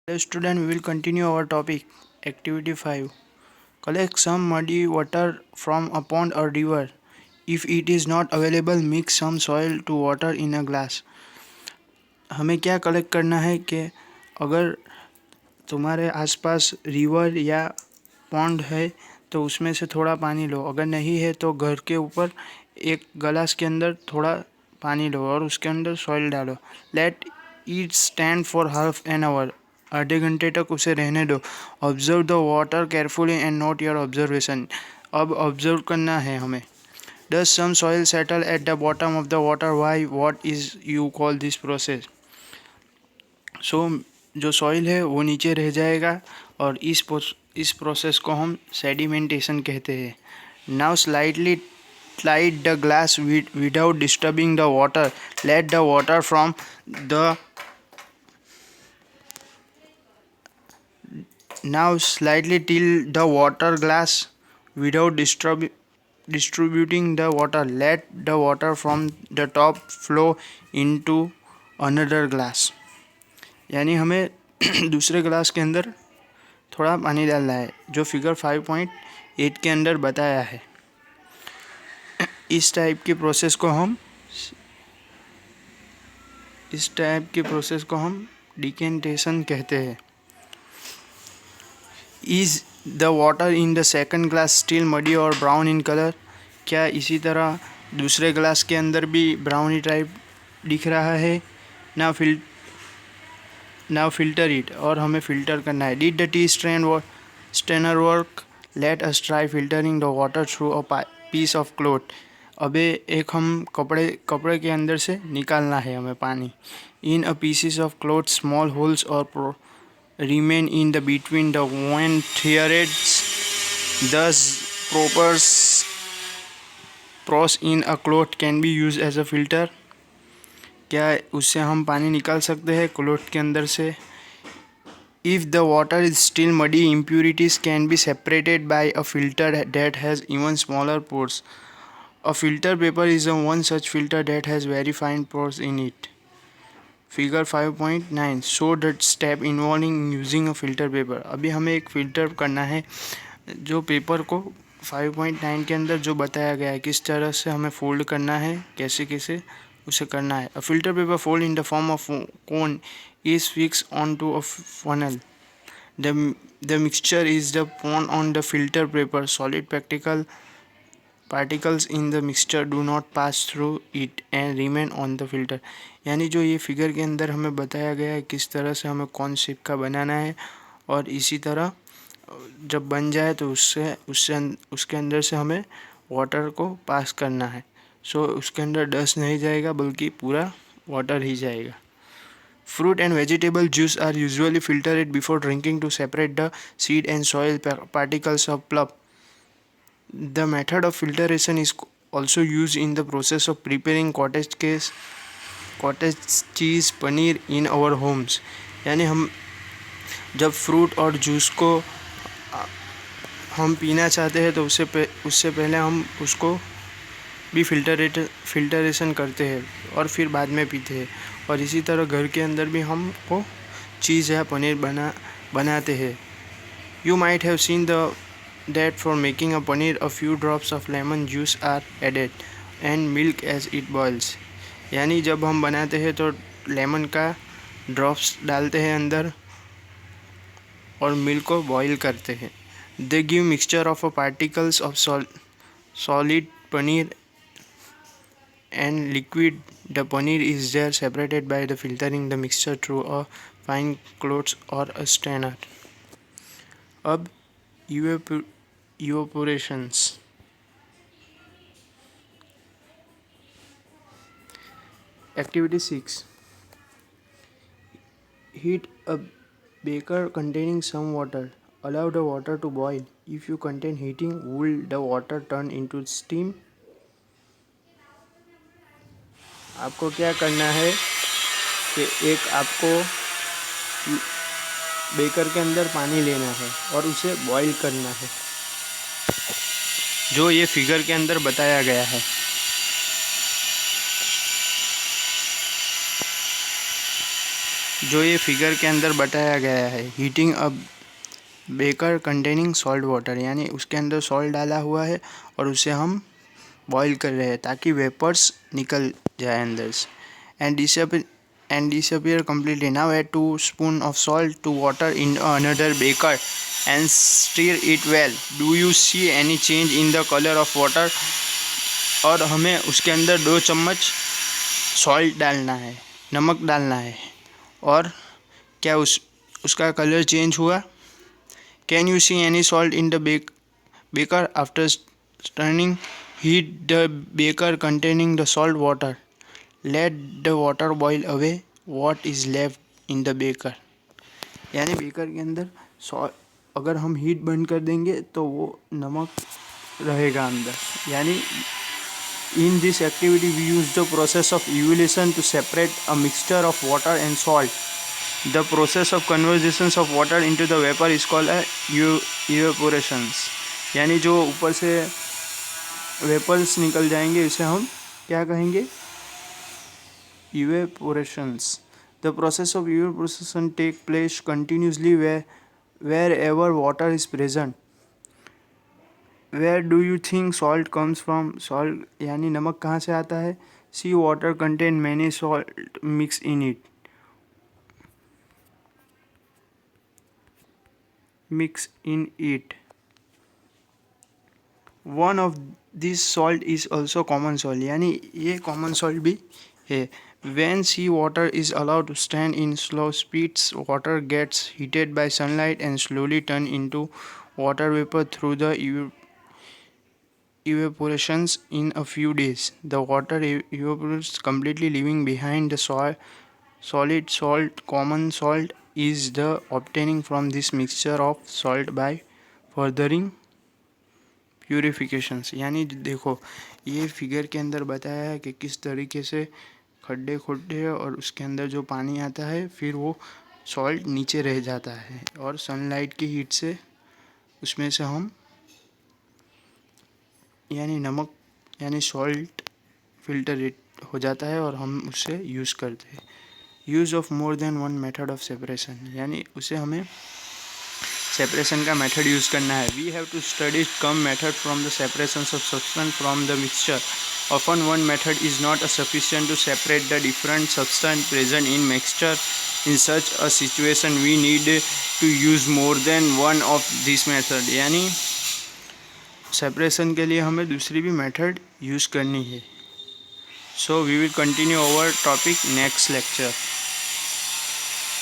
Hello student, we will continue our topic. Activity 5. Collect some muddy water from a pond or river. If it is not available, mix some soil to water in a glass. हमें क्या collect करना है कि अगर तुम्हारे आसपास river या pond है तो उसमें से थोड़ा पानी लो, अगर नहीं है तो घर के ऊपर एक गिलास के अंदर थोड़ा पानी लो और उसके अंदर सॉइल डालो. Let it stand for half an hour. आधे घंटे तक उसे रहने दो. Observe the water carefully and note your observation. अब ऑब्जर्व करना है हमें. Does some soil settle at the bottom of the water. Why what is you call this process. So जो सॉइल है वो नीचे रह जाएगा और इस प्रोसेस को हम सेडिमेंटेशन कहते हैं. Now slightly slide the glass without disturbing the water. Let the water from the now slightly tilt the water glass without distributing the water. Let the water from the top flow into another glass. यानी हमें दूसरे glass के अंदर थोड़ा पानी डालना है जो फिगर 5.8 के अंदर बताया है. इस टाइप की प्रोसेस को हम डिकेंटेशन कहते हैं. Is the water in the second glass still muddy और ब्राउन इन कलर. क्या इसी तरह दूसरे ग्लास के अंदर भी ब्राउनी टाइप दिख रहा है. Now filter it. और हमें फ़िल्टर करना है. Did the tea strainer work. Let us try filtering the water through a piece of cloth. अबे एक हम कपड़े के अंदर से निकालना है हमें पानी. In a pieces of cloth small holes और remain in the between the when threads. Thus pores in a cloth can be used as a filter. क्या उससे हम पानी निकाल सकते हैं क्लॉथ के अंदर से. If the water is still muddy, impurities can be separated by a filter that has even smaller pores. A filter paper is one such filter that has very fine pores in it. Figure 5.9 show the step involving using a filter paper. अभी हमें एक filter करना है जो paper को 5.9 के अंदर जो बताया गया है किस तरह से हमें फोल्ड करना है, कैसे कैसे उसे करना है. A filter paper fold in the form of cone is fix on to a funnel. The mixture is the pour on the filter paper. Solid particles in the mixture do not pass through it and remain on the filter. यानी जो ये figure के अंदर हमें बताया गया है किस तरह से हमें कौन शेप का बनाना है और इसी तरह जब बन जाए तो उसके अंदर से हमें वाटर को पास करना है. सो उसके अंदर डस्ट नहीं जाएगा बल्कि पूरा वाटर ही जाएगा. Fruit and vegetable juice are usually filtered before drinking to separate the seed and soil particles of pulp. The method of filtration is also used in the process of preparing cottage cheese paneer in our homes. यानी हम जब fruit और juice को हम पीना चाहते हैं तो उससे पहले हम उसको भी फिल्टरेशन करते हैं और फिर बाद में पीते हैं. और इसी तरह घर के अंदर भी हमको चीज़ या पनीर बनाते हैं. You might have seen that for making a paneer a few drops of lemon juice are added and milk as it boils. यानी जब हम बनाते हैं तो लेमन का ड्रॉप्स डालते हैं अंदर और मिल्क को बॉईल करते हैं. They give mixture of particles of solid paneer and liquid. The paneer is there separated by the filtering the mixture through a fine cloth or a strainer. अब evaporations. Activity 6. Heat a beaker containing some water. Allow the water to boil. If you contain heating, will the water turn into steam? आपको क्या करना है कि एक आपको baker के अंदर पानी लेना है और उसे बॉईल करना है जो ये फिगर के अंदर बताया गया है. जो ये फिगर के अंदर बताया गया है, heating a baker containing salt water, यानी उसके अंदर सॉल्ट डाला हुआ है और उसे हम बॉईल कर रहे हैं ताकि वेपर्स निकल जाए अंदर से and disappear completely. Now add 2 spoon of salt to water in another beaker and stir it well. Do you see any change in the color of water? और हमें उसके अंदर 2 चम्मच सॉल्ट डालना है, नमक डालना है, और क्या उसका कलर चेंज हुआ? Can you see any salt in the baker after turning? Heat the beaker containing the salt water. Let the water boil away what is left in the beaker. यानी बेकर के अंदर salt, अगर हम heat बंद कर देंगे तो वो नमक रहेगा अंदर। यानी in this activity we use the process of evaluation to separate a mixture of water and salt. The process of conversion of water into the vapor is called evaporation. यानी जो ऊपर से वेपर्स निकल जाएंगे इसे हम क्या कहेंगे? evaporations. The process of evaporation take place continuously wherever water is present. Where do you think salt comes from? Salt यानी नमक कहाँ से आता है? Sea water contain many salt mix in it. One of these salt is also common salt, यानी ये common salt भी है. When sea water is allowed to stand in slow speeds, water gets heated by sunlight and slowly turn into water vapor through the evaporations. In a few days, the water evaporates completely, leaving behind the solid salt. Common salt is the obtaining from this mixture of salt by furthering प्यूरिफिकेशंस. यानी देखो, ये figure के अंदर बताया है कि किस तरीके से खड्डे खोदते हैं और उसके अंदर जो पानी आता है फिर वो सॉल्ट नीचे रह जाता है और सनलाइट की हीट से उसमें से हम यानी नमक यानी सॉल्ट फिल्टर हो जाता है और हम उससे यूज़ करते हैं. Use of more than one method of separation, यानी उसे हमें सेपरेशन का मेथड यूज़ करना है. We have to study come method from the separation of substance from the mixture. Often one method is not sufficient to separate the different substances present in mixture. In such a situation, we need to use more than one of these methods. यानी separation के लिए हमें दूसरी भी method use करनी है. So we will continue our topic next lecture.